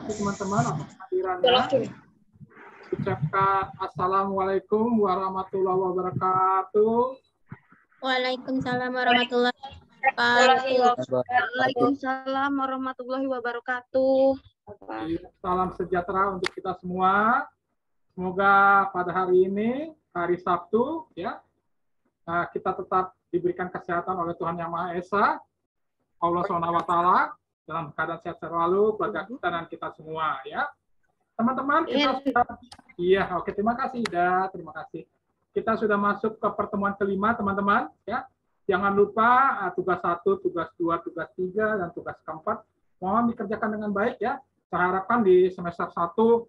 Teman-teman, atas kehadirannya. Ucapkan Assalamualaikum warahmatullahi wabarakatuh. Waalaikumsalam warahmatullahi wabarakatuh. Waalaikumsalam warahmatullahi wabarakatuh. Salam sejahtera untuk kita semua. Semoga pada hari ini, hari Sabtu, ya, kita tetap diberikan kesehatan oleh Tuhan Yang Maha Esa, Allah SWT, dalam keadaan sehat selalu, keluarga kita dan kita semua, ya. Teman-teman, kita sudah, iya, oke, terima kasih, terima kasih. Kita sudah masuk ke pertemuan kelima, teman-teman, ya. Jangan lupa tugas 1, tugas 2, tugas 3, dan tugas keempat, mohon dikerjakan dengan baik, ya. Saya harapkan di semester 1,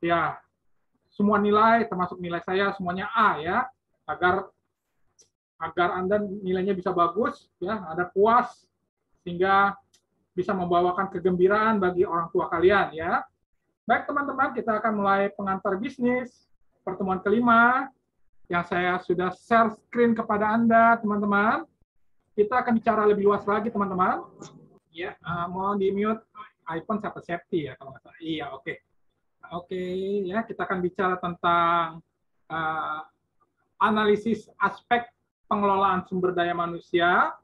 ya, semua nilai, termasuk nilai saya, semuanya A, ya, agar Anda nilainya bisa bagus, ya, Anda puas, sehingga bisa membawakan kegembiraan bagi orang tua kalian, ya. Baik, teman-teman, kita akan mulai pengantar bisnis, pertemuan kelima, yang saya sudah share screen kepada Anda, teman-teman. Kita akan bicara lebih luas lagi, teman-teman. Ya, mohon di-mute iPhone safety ya, kalau nggak salah. Iya, oke. Oke, ya, kita akan bicara tentang analisis aspek pengelolaan sumber daya manusia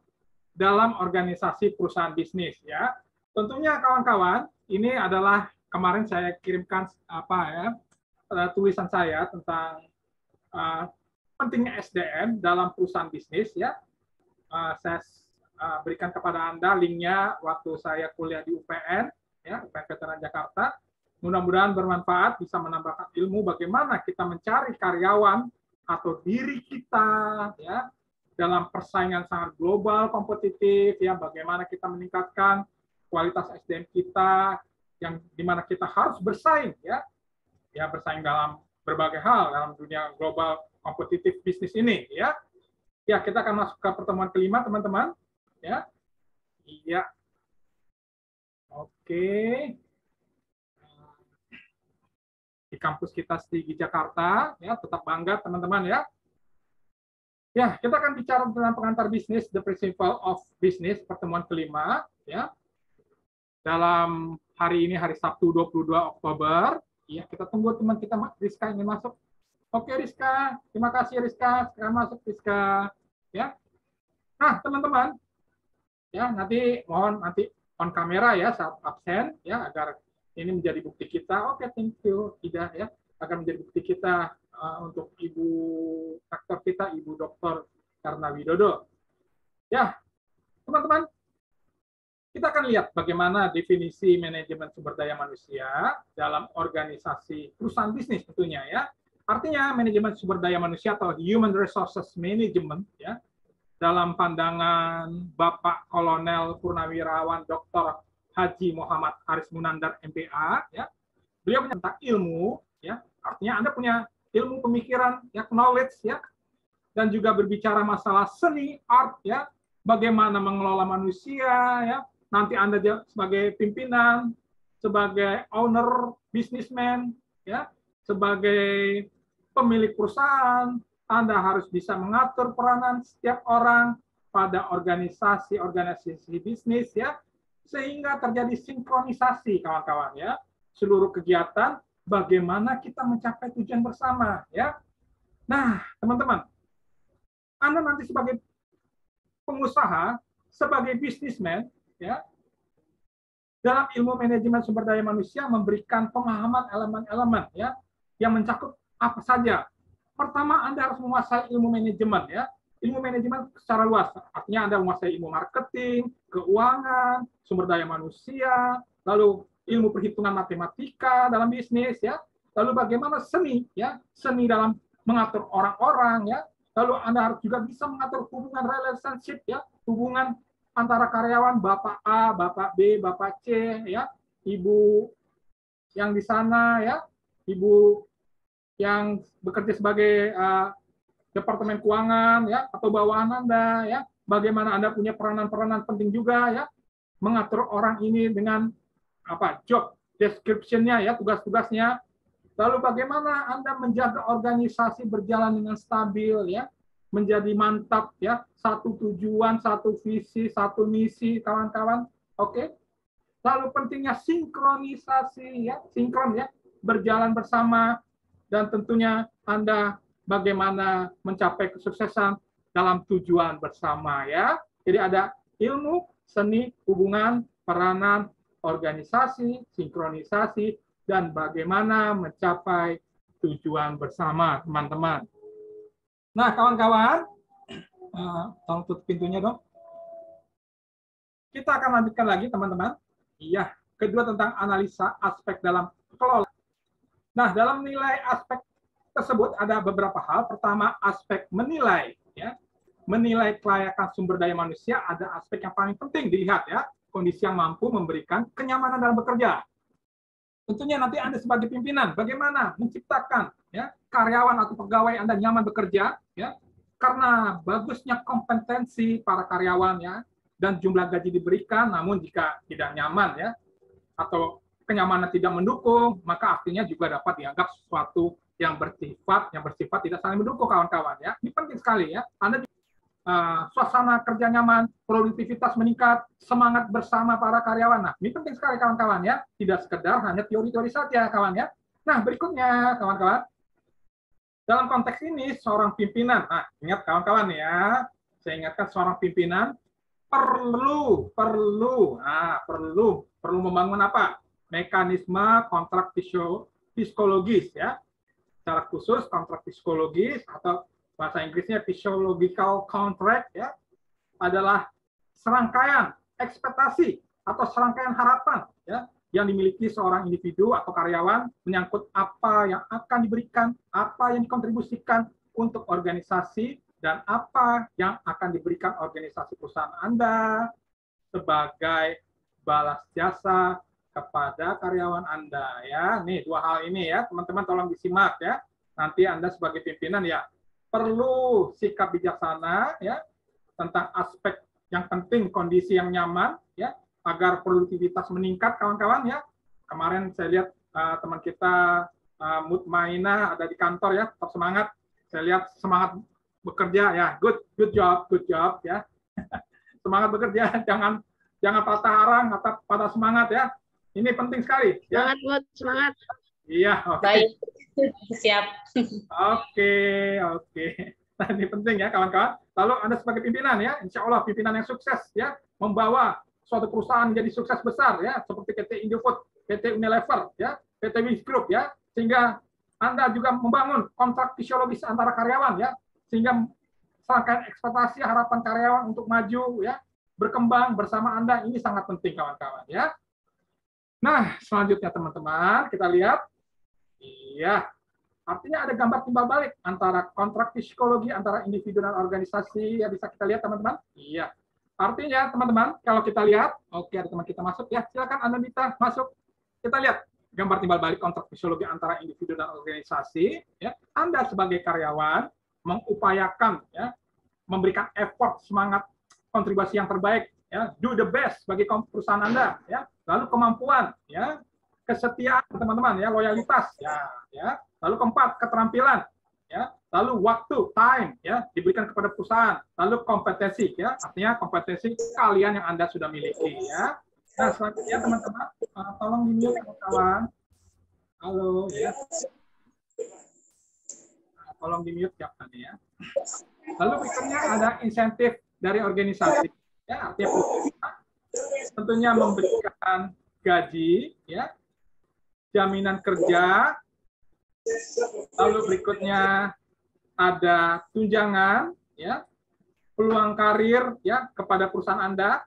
dalam organisasi perusahaan bisnis, ya. Tentunya kawan-kawan, ini adalah kemarin saya kirimkan tulisan saya tentang pentingnya SDM dalam perusahaan bisnis, ya. Saya berikan kepada Anda linknya waktu saya kuliah di UPN, ya, UPN Veteran Jakarta. Mudah-mudahan bermanfaat, bisa menambahkan ilmu bagaimana kita mencari karyawan atau diri kita, ya, dalam persaingan sangat global, kompetitif, ya, bagaimana kita meningkatkan kualitas SDM kita, yang dimana kita harus bersaing, ya, bersaing dalam berbagai hal dalam dunia global kompetitif bisnis ini, ya. Ya, kita akan masuk ke pertemuan kelima, teman-teman, ya. Iya. Oke. Di kampus kita di Jakarta, ya, tetap bangga, teman-teman, ya. Ya, kita akan bicara tentang pengantar bisnis, the principle of business, pertemuan kelima, ya. Dalam hari ini, hari Sabtu 22 Oktober, ya, kita tunggu teman kita, Rizka ingin masuk. Oke, Rizka, terima kasih, Rizka. Sekarang masuk, Rizka, ya. Nah, teman-teman, ya, nanti mohon nanti on kamera, ya, saat absen, ya, agar ini menjadi bukti kita. Oke, thank you, Ida, ya, akan menjadi bukti kita untuk Ibu Rektor kita, Ibu Dr. Karna Widodo. Ya, teman-teman, kita akan lihat bagaimana definisi manajemen sumber daya manusia dalam organisasi perusahaan bisnis tentunya, ya. Artinya manajemen sumber daya manusia atau human resources management, ya, dalam pandangan Bapak Kolonel Purnawirawan Dr. Haji Muhammad Aris Munandar MPA, ya. Beliau tentang ilmu, ya. Artinya Anda punya ilmu pemikiran, ya, knowledge, ya. Dan juga berbicara masalah seni, art, ya. Bagaimana mengelola manusia, ya. Nanti Anda sebagai pimpinan, sebagai owner, businessman, ya, sebagai pemilik perusahaan, Anda harus bisa mengatur peranan setiap orang pada organisasi bisnis, ya, sehingga terjadi sinkronisasi, kawan-kawan, ya, seluruh kegiatan, bagaimana kita mencapai tujuan bersama, ya. Nah, teman-teman, Anda nanti sebagai pengusaha, sebagai businessman, ya, dalam ilmu manajemen sumber daya manusia memberikan pemahaman elemen-elemen, ya, yang mencakup apa saja. Pertama, Anda harus menguasai ilmu manajemen, ya. Ilmu manajemen secara luas, artinya Anda menguasai ilmu marketing, keuangan, sumber daya manusia, lalu ilmu perhitungan matematika dalam bisnis, ya. Lalu bagaimana seni, ya, seni dalam mengatur orang-orang, ya. Lalu Anda harus juga bisa mengatur hubungan relationship, ya, hubungan antara karyawan Bapak A, Bapak B, Bapak C, ya, Ibu yang di sana, ya, Ibu yang bekerja sebagai departemen keuangan, ya, atau bawahan Anda, ya, bagaimana Anda punya peranan-peranan penting juga, ya, mengatur orang ini dengan apa job description-nya, ya, tugas-tugasnya. Lalu bagaimana Anda menjaga organisasi berjalan dengan stabil, ya, menjadi mantap, ya, satu tujuan, satu visi, satu misi, kawan-kawan. Oke. Lalu pentingnya sinkronisasi, ya, sinkron, ya, berjalan bersama, dan tentunya Anda bagaimana mencapai kesuksesan dalam tujuan bersama, ya. Jadi ada ilmu, seni, hubungan, peranan, organisasi, sinkronisasi, dan bagaimana mencapai tujuan bersama, teman-teman. Nah, kawan-kawan, tolong tutup pintunya dong. Kita akan lanjutkan lagi, teman-teman. Iya, kedua tentang analisa aspek dalam kelola. Nah, dalam nilai aspek tersebut ada beberapa hal. Pertama, aspek menilai, ya. Menilai kelayakan sumber daya manusia ada aspek yang paling penting dilihat, ya. Kondisi yang mampu memberikan kenyamanan dalam bekerja. Tentunya nanti Anda sebagai pimpinan, bagaimana menciptakan, ya, karyawan atau pegawai Anda nyaman bekerja, ya, karena bagusnya kompetensi para karyawan, ya, dan jumlah gaji diberikan, namun jika tidak nyaman, ya, atau kenyamanan tidak mendukung, maka artinya juga dapat dianggap sesuatu yang bersifat tidak saling mendukung, kawan-kawan, ya. Ini penting sekali, ya. Anda suasana kerja nyaman, produktivitas meningkat, semangat bersama para karyawan. Nah, ini penting sekali, kawan-kawan, ya. Tidak sekedar hanya teori-teori saja, kawan, ya. Nah, berikutnya, kawan-kawan, dalam konteks ini seorang pimpinan, nah, ingat kawan-kawan, ya, saya ingatkan seorang pimpinan perlu membangun apa? Mekanisme kontrak psikologis, ya. Secara khusus kontrak psikologis atau bahasa Inggrisnya physiological contract, ya, adalah serangkaian ekspektasi atau serangkaian harapan, ya, yang dimiliki seorang individu atau karyawan menyangkut apa yang akan diberikan, apa yang dikontribusikan untuk organisasi, dan apa yang akan diberikan organisasi perusahaan Anda sebagai balas jasa kepada karyawan Anda, ya. Nih, dua hal ini, ya, teman-teman, tolong disimak, ya. Nanti Anda sebagai pimpinan, ya, perlu sikap bijaksana, ya, tentang aspek yang penting, kondisi yang nyaman, ya, agar produktivitas meningkat, kawan-kawan, ya. Kemarin saya lihat teman kita Mutmainah ada di kantor, ya, tetap semangat. Saya lihat semangat bekerja, ya, good job, ya. Semangat bekerja, jangan patah arang atau patah semangat, ya. Ini penting sekali, ya. Semangat. Iya, oke. Baik, siap. Oke. Nah, ini penting, ya, kawan-kawan. Lalu Anda sebagai pimpinan, ya, insya Allah pimpinan yang sukses, ya, membawa suatu perusahaan menjadi sukses besar, ya, seperti PT Indofood, PT Unilever, ya, PT Wish Group, ya, sehingga Anda juga membangun kontrak fisiologis antara karyawan, ya, sehingga serangkaian ekspektasi harapan karyawan untuk maju, ya, berkembang bersama Anda, ini sangat penting, kawan-kawan, ya. Nah, selanjutnya, teman-teman, kita lihat. Iya, artinya ada gambar timbal balik antara kontrak psikologi antara individu dan organisasi, ya, bisa kita lihat, teman-teman. Iya, artinya, teman-teman, kalau kita lihat, oke, ada teman kita masuk, ya, silakan Anda minta masuk. Kita lihat gambar timbal balik kontrak psikologi antara individu dan organisasi, ya. Anda sebagai karyawan mengupayakan, ya, memberikan effort, semangat, kontribusi yang terbaik, ya, do the best bagi perusahaan Anda, ya. Lalu kemampuan, ya, kesetiaan, teman-teman, ya, loyalitas, ya. Lalu keempat, keterampilan, ya. Lalu waktu, time, ya, diberikan kepada perusahaan. Lalu kompetensi, ya, artinya kompetensi kalian yang Anda sudah miliki, ya. Nah, selanjutnya, teman-teman, tolong di-mute, kawan. Halo, ya. Nah, tolong di-mute, ya. Lalu berikutnya ada insentif dari organisasi, ya, artinya tentunya memberikan gaji, ya, jaminan kerja, lalu berikutnya ada tunjangan, ya, peluang karir, ya, kepada perusahaan Anda,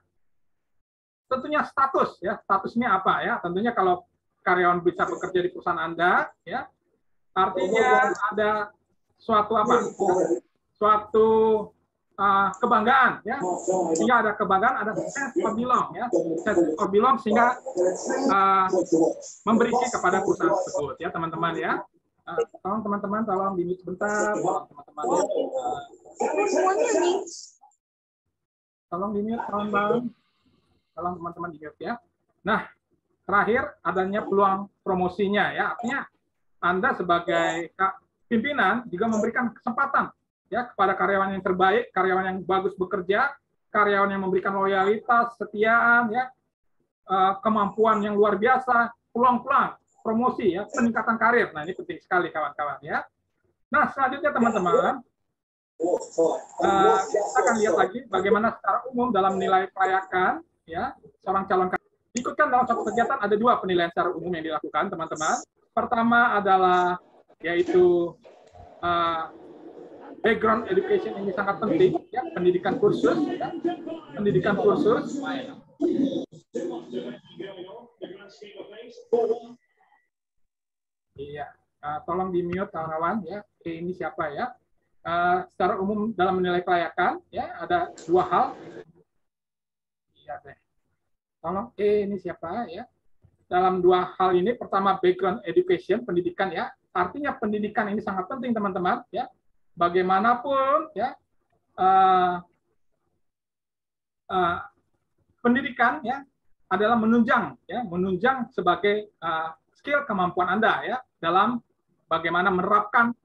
tentunya status, ya, statusnya apa, ya, tentunya kalau karyawan bisa bekerja di perusahaan Anda, ya, artinya ada suatu apa, suatu kebanggaan, ya, sehingga ada kebanggaan, ada sense of belong, ya, sense of belong, sehingga memberi kepada perusahaan tersebut, ya, teman-teman, ya. Tolong teman-teman, tolong di-mute sebentar, tolong teman-teman, ya. Tolong di-mute, tolong teman-teman di-mute, ya. Nah, terakhir adanya peluang promosinya, ya, artinya Anda sebagai pimpinan juga memberikan kesempatan, ya, kepada karyawan yang terbaik, karyawan yang bagus bekerja, karyawan yang memberikan loyalitas, kesetiaan, ya, kemampuan yang luar biasa, peluang-peluang promosi ya, peningkatan karir. Nah, ini penting sekali kawan-kawan ya. Nah, selanjutnya teman-teman, kita akan lihat lagi bagaimana secara umum dalam nilai kelayakan ya seorang calon karyawan. Ikutkan dalam satu kegiatan ada 2 penilaian secara umum yang dilakukan, teman-teman. Pertama adalah yaitu background education, ini sangat penting ya, pendidikan kursus ya. Pendidikan kursus. Iya, tolong di-mute kawan-kawan ya. Ini siapa ya? Secara umum dalam menilai kelayakan ya ada 2 hal. Iya deh. Tolong ini siapa ya? Dalam 2 hal ini, pertama background education, pendidikan ya. Artinya pendidikan ini sangat penting teman-teman ya. Bagaimanapun ya pendidikan ya adalah menunjang sebagai skill kemampuan Anda ya dalam bagaimana menerapkan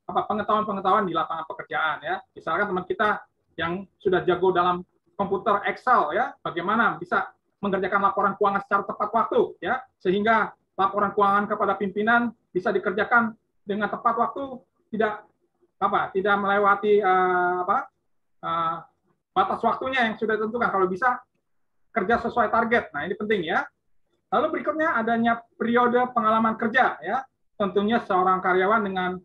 pengetahuan-pengetahuan di lapangan pekerjaan ya. Misalkan teman kita yang sudah jago dalam komputer Excel ya, bagaimana bisa mengerjakan laporan keuangan secara tepat waktu ya, sehingga laporan keuangan kepada pimpinan bisa dikerjakan dengan tepat waktu, tidak melewati batas waktunya yang sudah ditentukan. Kalau bisa kerja sesuai target. Nah, ini penting ya. Lalu berikutnya adanya periode pengalaman kerja ya. Tentunya seorang karyawan dengan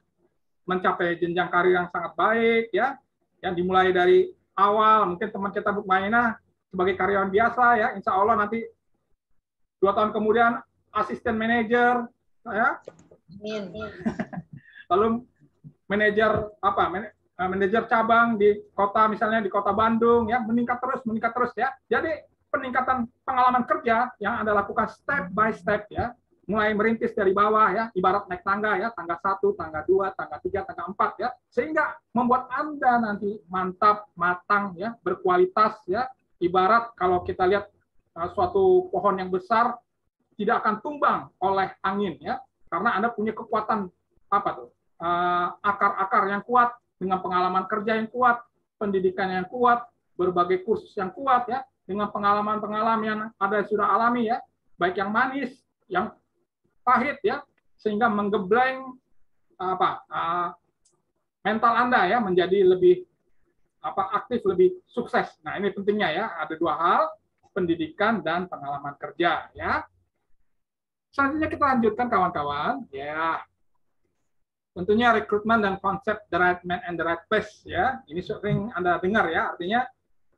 mencapai jenjang karir yang sangat baik ya, yang dimulai dari awal, mungkin teman kita Bu Maina sebagai karyawan biasa ya, insya Allah nanti 2 tahun kemudian asisten manajer ya. Lalu manajer cabang di kota, misalnya di kota Bandung ya, meningkat terus ya. Jadi peningkatan pengalaman kerja yang Anda lakukan step by step ya, mulai merintis dari bawah ya, ibarat naik tangga ya, tangga 1, tangga 2, tangga 3, tangga 4 ya, sehingga membuat Anda nanti mantap, matang ya, berkualitas ya. Ibarat kalau kita lihat suatu pohon yang besar tidak akan tumbang oleh angin ya, karena Anda punya kekuatan akar-akar yang kuat dengan pengalaman kerja yang kuat, pendidikan yang kuat, berbagai kursus yang kuat ya, dengan pengalaman-pengalaman yang Anda sudah alami ya, baik yang manis, yang pahit ya, sehingga menggebleng mental Anda ya menjadi lebih aktif, lebih sukses. Nah, ini pentingnya ya, ada 2 hal, pendidikan dan pengalaman kerja ya. Selanjutnya kita lanjutkan kawan-kawan ya. Tentunya rekrutmen dan konsep the right man and the right place ya. Ini sering Anda dengar ya, artinya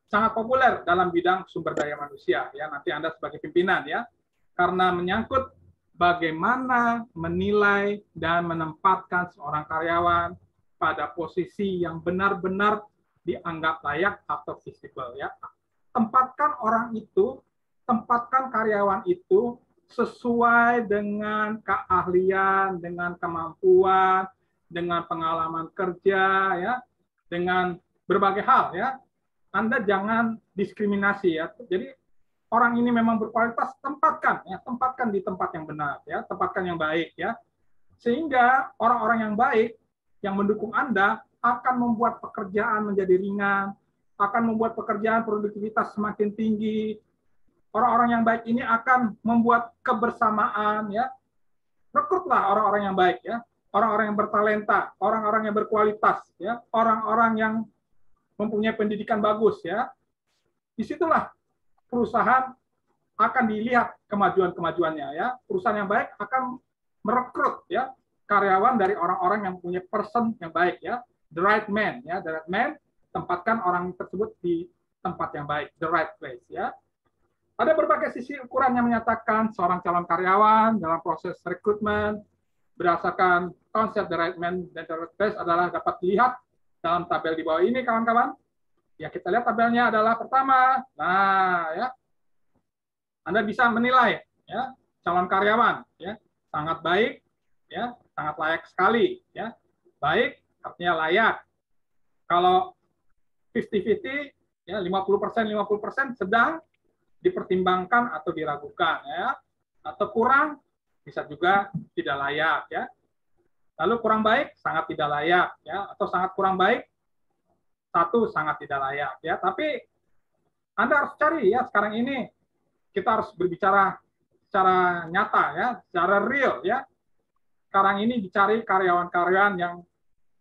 sangat populer dalam bidang sumber daya manusia ya. Nanti Anda sebagai pimpinan ya, karena menyangkut bagaimana menilai dan menempatkan seorang karyawan pada posisi yang benar-benar dianggap layak atau visible ya. Tempatkan karyawan itu sesuai dengan keahlian, dengan kemampuan, dengan pengalaman kerja ya, dengan berbagai hal ya. Anda jangan diskriminasi ya. Jadi orang ini memang berkualitas, tempatkan di tempat yang benar ya, tempatkan yang baik ya. Sehingga orang-orang yang baik yang mendukung Anda akan membuat pekerjaan menjadi ringan, akan membuat pekerjaan produktivitas semakin tinggi. Orang-orang yang baik ini akan membuat kebersamaan ya. Rekrutlah orang-orang yang baik ya, orang-orang yang bertalenta, orang-orang yang berkualitas ya, orang-orang yang mempunyai pendidikan bagus ya. Disitulah perusahaan akan dilihat kemajuan-kemajuannya ya. Perusahaan yang baik akan merekrut ya karyawan dari orang-orang yang punya person yang baik ya. The right man ya, the right man, tempatkan orang tersebut di tempat yang baik, the right place ya. Ada berbagai sisi ukuran yang menyatakan seorang calon karyawan dalam proses rekrutmen berdasarkan konsep the right man dan the right place adalah dapat dilihat dalam tabel di bawah ini kawan-kawan. Ya, kita lihat tabelnya adalah pertama. Nah, ya. Anda bisa menilai ya calon karyawan ya, sangat baik ya, sangat layak sekali ya. Baik artinya layak. Kalau 50-50 ya, 50% sedang dipertimbangkan atau diragukan ya, atau kurang bisa juga tidak layak ya. Lalu kurang baik sangat tidak layak ya, atau sangat kurang baik sangat tidak layak ya. Tapi Anda harus cari ya sekarang ini kita harus berbicara secara nyata ya, secara real ya. Sekarang ini dicari karyawan-karyawan yang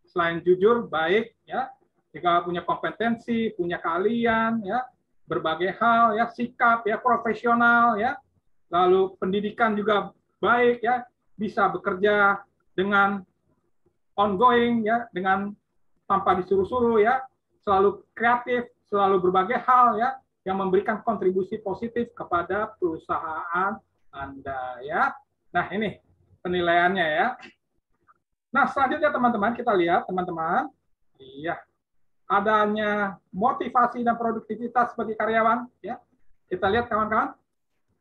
selain jujur, baik ya, juga punya kompetensi, punya keahlian ya, berbagai hal ya, sikap ya, profesional ya, lalu pendidikan juga baik ya, bisa bekerja dengan ongoing ya, dengan tanpa disuruh-suruh ya, selalu kreatif, selalu berbagai hal ya, yang memberikan kontribusi positif kepada perusahaan Anda ya. Nah, ini penilaiannya ya. Nah, selanjutnya teman-teman kita lihat teman-teman, iya, adanya motivasi dan produktivitas bagi karyawan ya. Kita lihat kawan-kawan,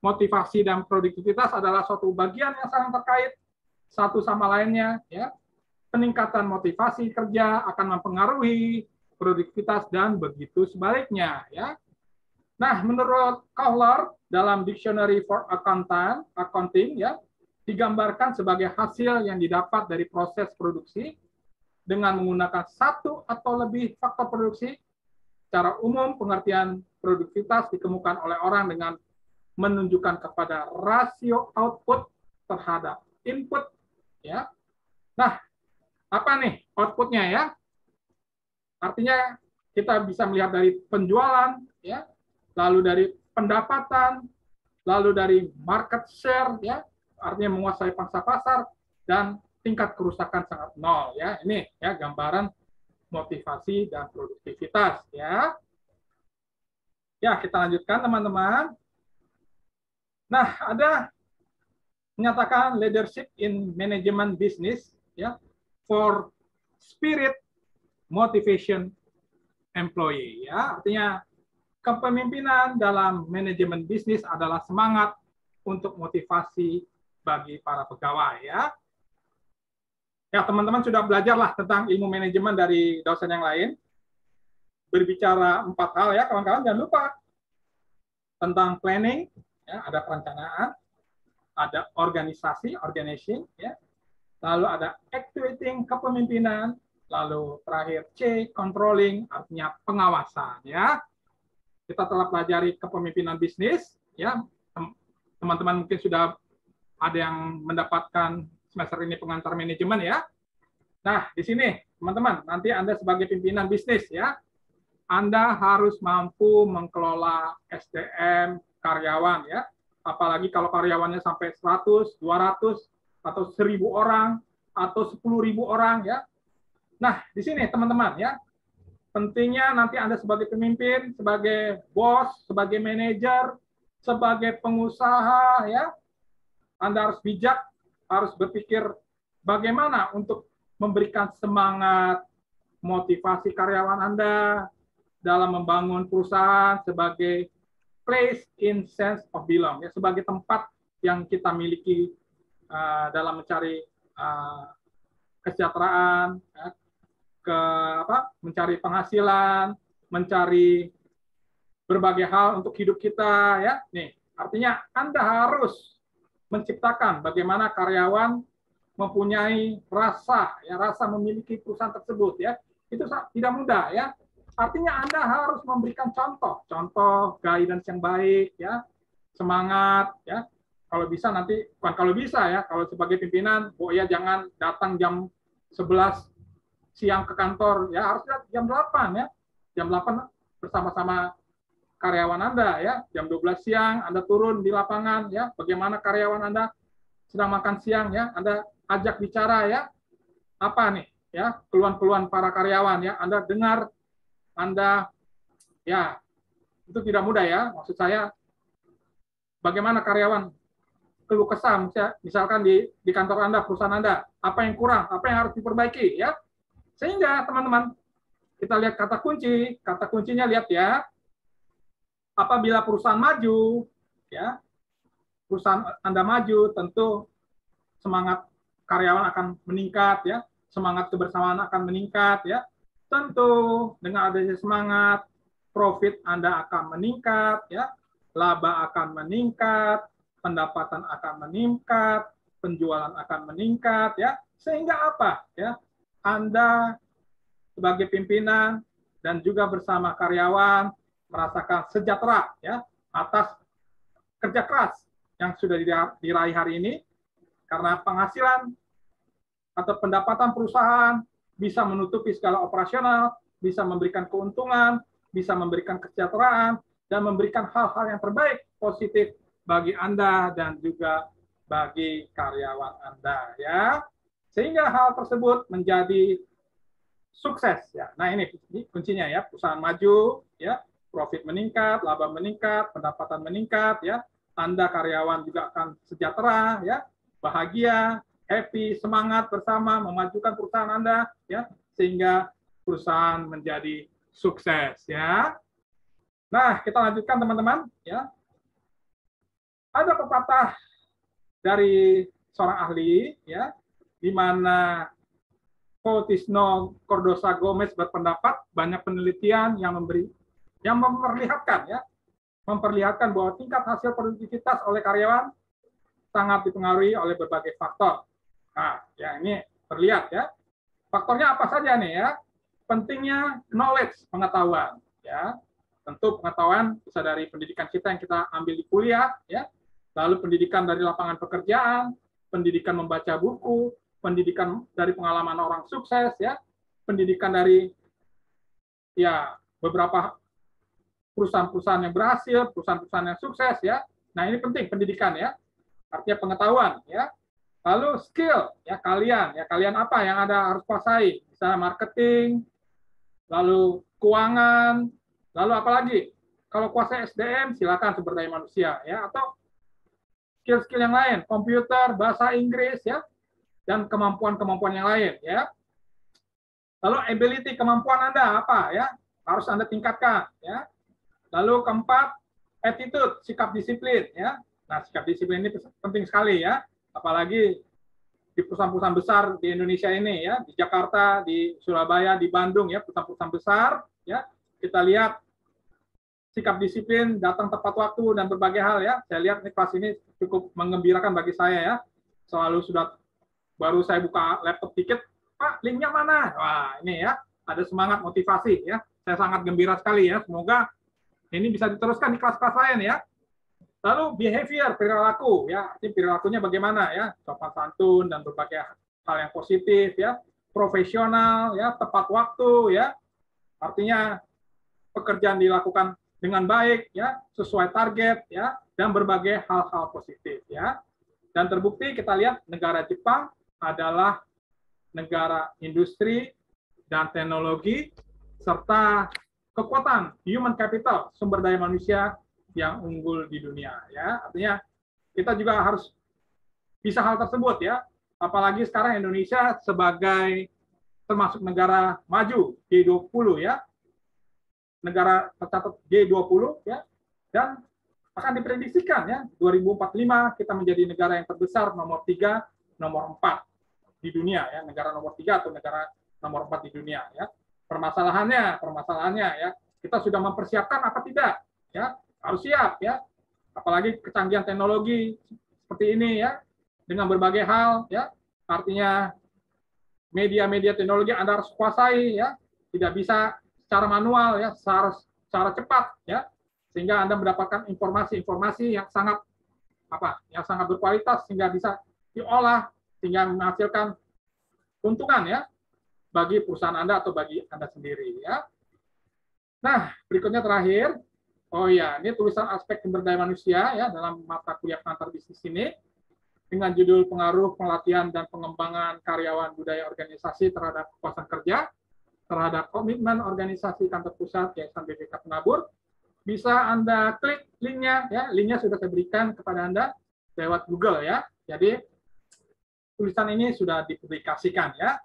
motivasi dan produktivitas adalah suatu bagian yang saling terkait satu sama lainnya ya. Peningkatan motivasi kerja akan mempengaruhi produktivitas dan begitu sebaliknya ya. Nah, menurut Kohler dalam Dictionary for Accounting ya, digambarkan sebagai hasil yang didapat dari proses produksi dengan menggunakan satu atau lebih faktor produksi. Secara umum, pengertian produktivitas ditemukan oleh orang dengan menunjukkan kepada rasio output terhadap input. Ya. Nah, apa nih outputnya ya? Artinya kita bisa melihat dari penjualan, ya, lalu dari pendapatan, lalu dari market share, ya, artinya menguasai pangsa pasar, dan tingkat kerusakan sangat nol ya. Ini ya gambaran motivasi dan produktivitas ya. Ya, kita lanjutkan teman-teman. Nah, ada menyatakan leadership in management business ya for spirit motivation employee ya. Artinya kepemimpinan dalam manajemen bisnis adalah semangat untuk motivasi bagi para pegawai ya. Ya, teman-teman sudah belajarlah tentang ilmu manajemen dari dosen yang lain. Berbicara 4 hal ya, kawan-kawan, jangan lupa. Tentang planning, ya, ada perencanaan, ada organisasi, organizing, ya. Lalu ada activating kepemimpinan, lalu terakhir C, controlling, artinya pengawasan ya. Kita telah pelajari kepemimpinan bisnis ya. Teman-teman mungkin sudah ada yang mendapatkan semester ini pengantar manajemen ya. Nah, di sini teman-teman, nanti Anda sebagai pimpinan bisnis ya, Anda harus mampu mengelola SDM karyawan ya. Apalagi kalau karyawannya sampai 100, 200 atau 1.000 orang atau 10.000 orang ya. Nah, di sini teman-teman ya, pentingnya nanti Anda sebagai pemimpin, sebagai bos, sebagai manajer, sebagai pengusaha ya, Anda harus bijak, harus berpikir bagaimana untuk memberikan semangat, motivasi karyawan Anda dalam membangun perusahaan sebagai place in sense of belong, ya, sebagai tempat yang kita miliki dalam mencari kesejahteraan, ya, mencari penghasilan, mencari berbagai hal untuk hidup kita, ya. Nih, artinya Anda harus menciptakan bagaimana karyawan mempunyai rasa, ya, rasa memiliki perusahaan tersebut, ya. Itu tidak mudah, ya. Artinya Anda harus memberikan contoh guidance yang baik, ya, semangat, ya. Kalau bisa nanti, bukan kalau bisa ya, kalau sebagai pimpinan, oh ya jangan datang jam 11 siang ke kantor, ya harusnya jam 8 ya, jam 8 bersama-sama karyawan Anda ya, jam 12 siang Anda turun di lapangan ya, bagaimana karyawan Anda sedang makan siang ya, Anda ajak bicara ya, apa nih ya keluhan-keluhan para karyawan ya, Anda dengar, Anda ya itu tidak mudah ya, maksud saya bagaimana karyawan keluh kesah misalkan di kantor Anda, perusahaan Anda, apa yang kurang, apa yang harus diperbaiki ya, sehingga teman-teman kita lihat kata kuncinya lihat ya. Apabila perusahaan maju, ya, perusahaan Anda maju, tentu semangat karyawan akan meningkat, ya, semangat kebersamaan akan meningkat, ya. Tentu dengan adanya semangat, profit Anda akan meningkat, ya, laba akan meningkat, pendapatan akan meningkat, penjualan akan meningkat, ya. Sehingga apa, ya? Anda sebagai pimpinan dan juga bersama karyawan merasakan sejahtera ya atas kerja keras yang sudah diraih hari ini, karena penghasilan atau pendapatan perusahaan bisa menutupi segala operasional, bisa memberikan keuntungan, bisa memberikan kesejahteraan, dan memberikan hal-hal yang terbaik, positif bagi Anda dan juga bagi karyawan Anda, ya. Sehingga hal tersebut menjadi sukses, ya. Nah, ini kuncinya, ya. Perusahaan maju, ya, profit meningkat, laba meningkat, pendapatan meningkat, ya. Anda karyawan juga akan sejahtera, ya, bahagia, happy, semangat bersama memajukan perusahaan Anda, ya, sehingga perusahaan menjadi sukses, ya. Nah, kita lanjutkan teman-teman, ya. Ada pepatah dari seorang ahli, ya, di mana Coutinho Cardoso Gomes berpendapat banyak penelitian yang memperlihatkan bahwa tingkat hasil produktivitas oleh karyawan sangat dipengaruhi oleh berbagai faktor. Nah, ya ini terlihat, ya. Faktornya apa saja nih, ya? Pentingnya knowledge, pengetahuan, ya. Tentu pengetahuan bisa dari pendidikan kita yang kita ambil di kuliah, ya. Lalu pendidikan dari lapangan pekerjaan, pendidikan membaca buku, pendidikan dari pengalaman orang sukses, ya. Pendidikan dari, ya, beberapa perusahaan-perusahaan yang berhasil, perusahaan-perusahaan yang sukses, ya. Nah, ini penting pendidikan, ya. Artinya pengetahuan, ya. Lalu skill, ya, kalian apa yang Anda harus kuasai? Misalnya marketing, lalu keuangan, lalu apa lagi? Kalau kuasai SDM, silakan sumber daya manusia, ya, atau skill-skill yang lain, komputer, bahasa Inggris, ya, dan kemampuan-kemampuan yang lain, ya. Lalu ability, kemampuan Anda apa, ya? Harus Anda tingkatkan, ya. Lalu keempat, attitude, sikap disiplin, ya. Nah, sikap disiplin ini penting sekali, ya. Apalagi di perusahaan-perusahaan besar di Indonesia ini, ya, di Jakarta, di Surabaya, di Bandung, ya, perusahaan-perusahaan besar, ya. Kita lihat sikap disiplin, datang tepat waktu dan berbagai hal, ya. Saya lihat ini kelas ini cukup menggembirakan bagi saya, ya. Selalu baru saya buka laptop dikit, Pak, linknya mana? Wah, ini, ya, ada semangat motivasi, ya. Saya sangat gembira sekali, ya. Semoga ini bisa diteruskan di kelas-kelas lain, ya. Lalu behavior, perilaku, ya. Ini perilakunya bagaimana, ya. Sopan santun dan berbagai hal yang positif, ya. Profesional, ya, tepat waktu, ya. Artinya pekerjaan dilakukan dengan baik, ya, sesuai target, ya, dan berbagai hal-hal positif, ya. Dan terbukti kita lihat negara Jepang adalah negara industri dan teknologi serta kekuatan human capital, sumber daya manusia yang unggul di dunia, ya. Artinya kita juga harus bisa hal tersebut, ya. Apalagi sekarang Indonesia sebagai termasuk negara maju G20, ya. Negara tercatat G20, ya. Dan akan diprediksikan, ya, 2045 kita menjadi negara yang terbesar nomor 3, nomor 4 di dunia, ya, negara nomor 3 atau negara nomor 4 di dunia, ya. Permasalahannya, ya, kita sudah mempersiapkan apa tidak, ya, harus siap, ya, apalagi kecanggihan teknologi seperti ini, ya, dengan berbagai hal, ya, artinya media-media teknologi Anda harus kuasai, ya, tidak bisa secara manual, ya, secara cepat, ya, sehingga Anda mendapatkan informasi-informasi yang sangat berkualitas sehingga bisa diolah sehingga menghasilkan keuntungan, ya, bagi perusahaan Anda atau bagi Anda sendiri, ya. Nah, berikutnya terakhir, oh ya, ini tulisan aspek sumber daya manusia, ya, dalam mata kuliah pengantar bisnis ini dengan judul pengaruh pelatihan dan pengembangan karyawan budaya organisasi terhadap kepuasan kerja, terhadap komitmen organisasi kantor pusat Yayasan BPK Penabur. Bisa Anda klik linknya, ya, linknya sudah saya berikan kepada Anda lewat Google, ya. Jadi tulisan ini sudah dipublikasikan, ya.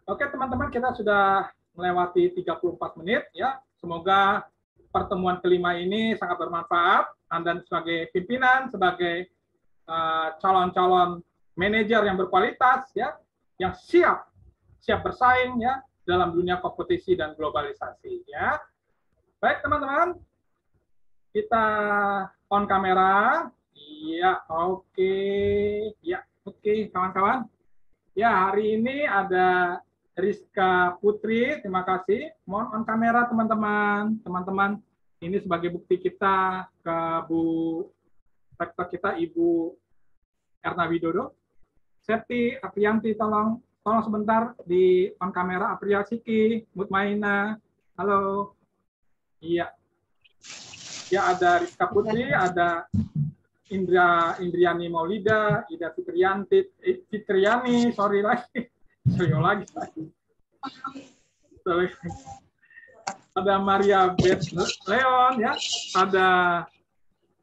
Oke teman-teman, kita sudah melewati 34 menit, ya. Semoga pertemuan kelima ini sangat bermanfaat. Anda sebagai pimpinan, sebagai calon-calon manajer yang berkualitas, ya, yang siap bersaing, ya, dalam dunia kompetisi dan globalisasi, ya. Baik teman-teman, kita on kamera. Iya, oke. Ya, oke kawan-kawan. Ya, hari ini ada Rizka Putri, terima kasih. Mohon on kamera teman-teman. Teman-teman, ini sebagai bukti kita ke Bu rektor kita Ibu Erna Widodo. Septi Aprianti, tolong sebentar di on kamera. Apriya Siki, Mutmaina, halo. Iya. Ya, ada Rizka Putri, ada Indriani Maulida, Ida Fitriani, sorry lagi. Ada Maria Beth Leon, ya, ada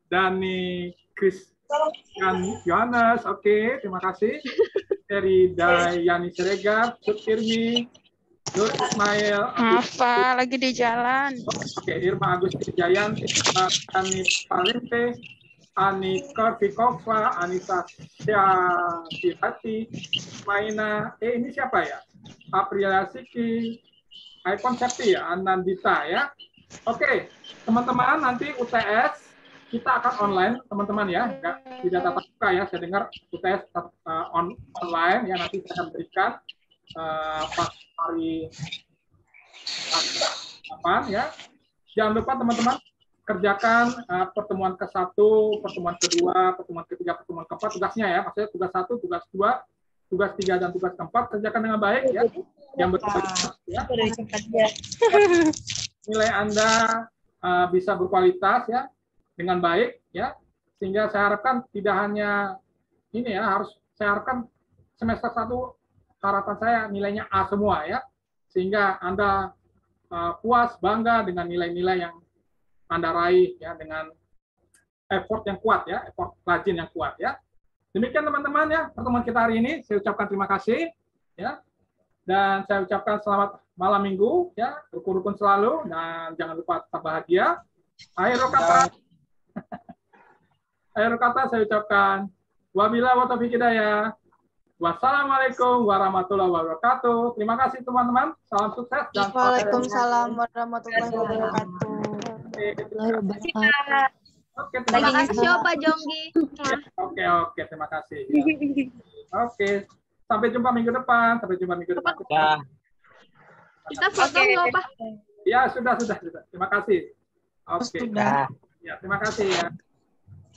Dani Christian Yohanes, oke, terima kasih. Dari Dayani Siregar, Sutirmi, Nur Ismail, Apa lagi di jalan? oke, Irma Agusti Jayanti, Ani Palente, Ani Korvikova, Anissa Syafirati, Maina, ini siapa ya? Aprilia Siki, Icon Septi ya, Anandita ya. Oke, teman-teman, nanti UTS kita akan online, teman-teman ya, tidak tatap muka ya. Saya dengar UTS online ya, nanti saya akan berikan pas hari kapan ya. Jangan lupa teman-teman kerjakan pertemuan ke-1, pertemuan kedua, pertemuan ketiga, pertemuan keempat, tugasnya ya, maksudnya tugas 1, tugas 2, tugas 3 dan tugas keempat kerjakan dengan baik ya. Yang berkualitas ya. Nilai Anda bisa berkualitas ya dengan baik ya. Sehingga saya harapkan tidak hanya ini ya, harus saya harapkan semester 1 harapan saya nilainya A semua ya. Sehingga Anda puas, bangga dengan nilai-nilai yang Anda raih ya, dengan effort yang kuat ya, effort rajin yang kuat ya. Demikian teman-teman ya pertemuan kita hari ini. Saya ucapkan terima kasih ya. Dan saya ucapkan selamat malam minggu ya, rukun-rukun selalu dan jangan lupa tetap bahagia. Akhir kata saya ucapkan wabillahi wa taufiq hidayah. Wassalamualaikum warahmatullahi wabarakatuh. Terima kasih teman-teman. Salam sukses dan Waalaikumsalam warahmatullahi wabarakatuh. Oke, Terima kasih Pak Jonggi. Oke, terima kasih. Ya. Oke, sampai jumpa minggu depan. Kita foto nggak Pak? Ya, sudah. Terima kasih. Oke. Sudah. Ya, terima kasih ya.